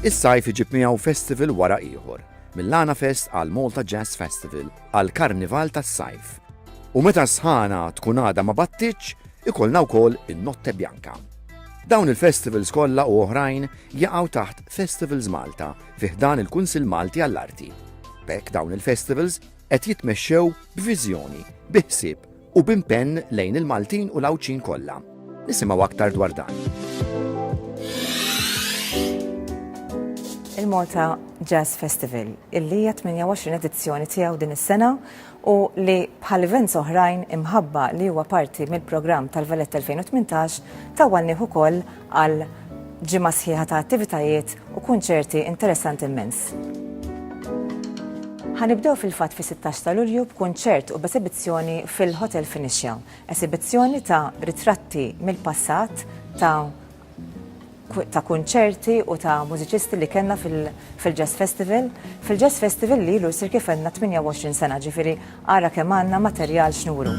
Is-sajf iġib miegħu festival wara ieħor, mill-Lana Fest għal Malta Jazz Festival għal Karnival tas-sajf. U meta sħana tkun għadha ma battiċ, ikollna wkoll in-Notte Bjanka. Dawn il-festivals kollha u oħrajn jaqgħu taħt Festivals Malta fi ħdan il-Kunsill Malti għall-Arti. B'hekk dawn il-festivals qed jitmexxew b'viżjoni, biħsieb u b'impenn lejn il-Maltin u l-Awċin kollha. Nisimgħu aktar dwar dan. Il-Malta Jazz Festival, illi hija 28 edizzjoni tiegħu din is-sena u li bħal events oħrajn imħabba li huwa parti mill-programm tal-Valletta 2018 tawwalnieh ukoll għal ġimgħa sħiħa ta' attivitajiet u kunċerti interessanti immens. Ħanibdew fil-fatt fi-16 ta' Lulju b'kunċert u b'esibizzjoni fil-Hotel Fenicia, esibizzjoni ta' ritratti mill-passat ta' kunċerti u ta' mużiċisti li kellna fil-Jazz Festival. Fil-Jazz Festival li ilu jsir kif għandna 28 sena, ġifieri ara kemm għandna materjal xnuru.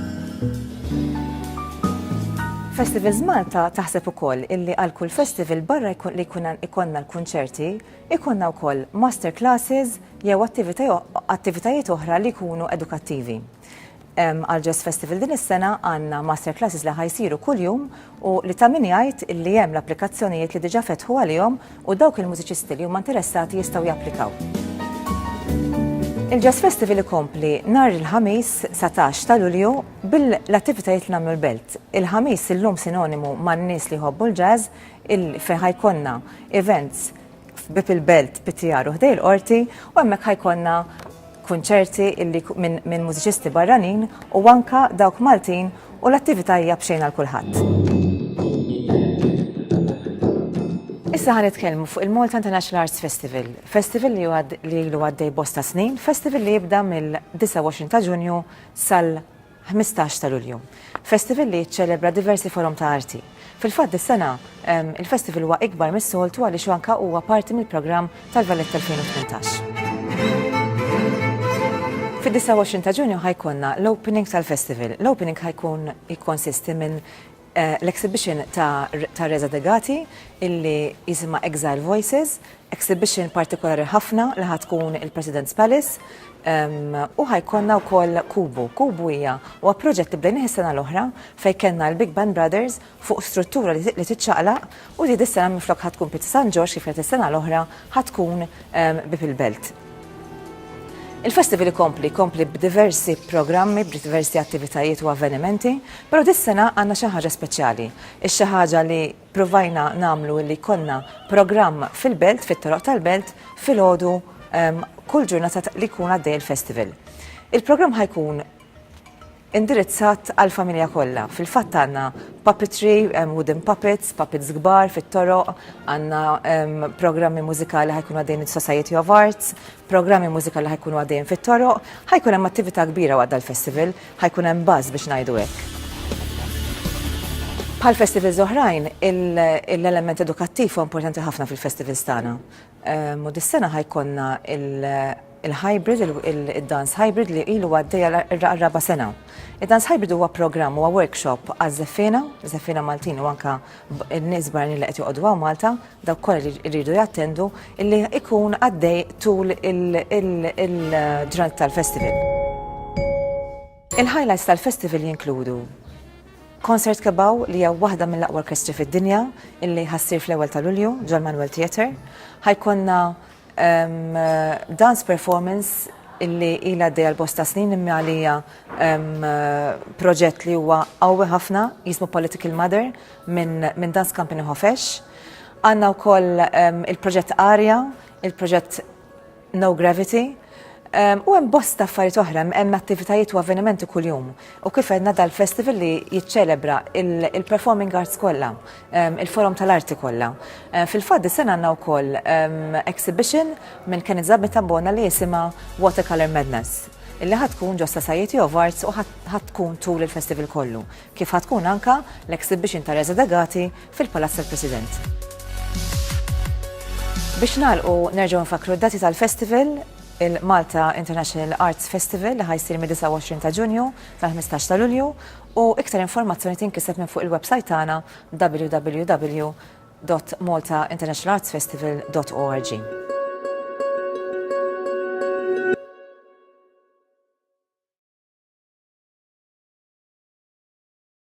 Festivals Malta taħseb ukoll illi għal kull festival barra li ikonna l-kunċerti, ikonna wkoll master classes jew attivitajiet oħra li jkunu edukattivi. Għal Jazz Festival din is-sena għandna master classes li ħajsiru kuljum u li ta' min jgħid illi hemm l-applikazzjonijiet li diġà fetħu għalihom u dawk il-mużiċisti li huma interessati jistgħu japplikaw. Il-Jazz Festival ikompli nhar il-ħamis 17 ta' Lulju bil-attivitajiet li nagħmlu l-Belt. Il-ħamis illum sinonimu man-nies li jħobbu l-jazz fejn ħajkonna events bib il-Belt bit-tjaru ħdej l-qorti u hemmhekk ħajkonna kunċerti minn mużiċisti barranin u anka dawk Maltin u l-attività hija bxejn għal kulħadd. Issa ħanitkellmu fuq il-Malta International Arts Festival, festival li ilu għaddej bosta snin, festival li jibda mill-29 ta' Ġunju sal-15 ta' Lulju. Festival li jiċċelebra diversi forum ta' arti. Fil-fatt dis-sena il-festival huwa ikbar mis-soltu għaliex anke huwa parti mill-programm tal-Valletta 2018. Fid-29 ta' Ġunju ħajkonna l-opening tal-festival. L-opening ħajkun jikkonsisti minn l-exhibition ta' Reza Degati illi jisimha Exile Voices, exhibition partikolari ħafna li ħatkun il-President's Palace u ħajkonna wkoll Kubu. Kubu hija huwa proġett li bdejnieh is-sena l-oħra fejn kellna l-Big Band Brothers fuq struttura li tiċċaqlaq u li dis-sena minflok ħatkun Pitti San Ġorġ kif is-sena l-oħra ħatkun bib il-Belt. Il-festival ikompli b'diversi programmi, b'diversi attivitajiet u avvenimenti, però dis-sena għandna xi ħaġa speċjali. Xi ħaġa li provajna nagħmlu li konna programm fil-Belt, fit-toroq tal-Belt, filgħodu kull ġurnata li jkun għaddej il-festival. Il-programm ħajkun indirizzat għall-familja kollha. Fil-fatt għandna puppetry, wooden puppets kbar fit-toroq, għandna programmi mużikali ħajkunu għaddejn il-Society of Arts, programmi mużikali ħajkunu għaddejn fit-toroq, ħajkun hemm attività kbira għadda l-festival, ħajkun hemm buzz biex ngħidu hekk. Bħal festivals oħrajn, l-element edukattiv huwa importanti ħafna fil-festivals tagħna. U dis-sena ħajkonna il-hybrid, il-dance hybrid li ilu għaddejja r-raba sena. Il-dance hybrid huwa programm huwa workshop għaż-żeffina Maltin u anka n-nies barranin li qed joqogħdu Malta, dawk kollha li jridu jattendu illi ikun għaddej tul il-ġranet tal-festival. Il-highlights tal-festival jinkludu Concert Kabaw li hija waħda mill-aqwa orkestri fid-dinja illi ħassir fl-ewwel ta' Lulju ġol Manuel Theatre. Ħajkonna dance performance illi ilha għaddejja l-bosta snin imma għalija proġett li huwa qawwi ħafna jismu Political Mother minn Dance Company Ħofex. Għandna wkoll il-proġett Arja, il-proġett No Gravity. U hemm bosta affarijiet oħra, hemm attivitajiet u avvenimenti kuljum. U kif għedna dal-festival li jiċċelebra il-performing arts kollha, il-forum tal-arti kollha. Fil-fatt is-sena għandna wkoll exhibition minn Kenny Bona li jisimha Watercolor Madness, illi ħatkun ġo Society of Arts u ħatkun tul il-festival kollu. Kif ħatkun anka l-exhibition ta' Reza Degati fil-Palazz tal-President. Biex nagħlqu nerġgħu nfakru d-dati tal-festival, il-Malta International Arts Festival li ħajsir mid-29 ta' Ġunju tal-15 ta' Lulju u iktar informazzjoni tinkiseb minn fuq il-website tagħna www.maltaarts.org. www.maltainternationalartsfestival.org.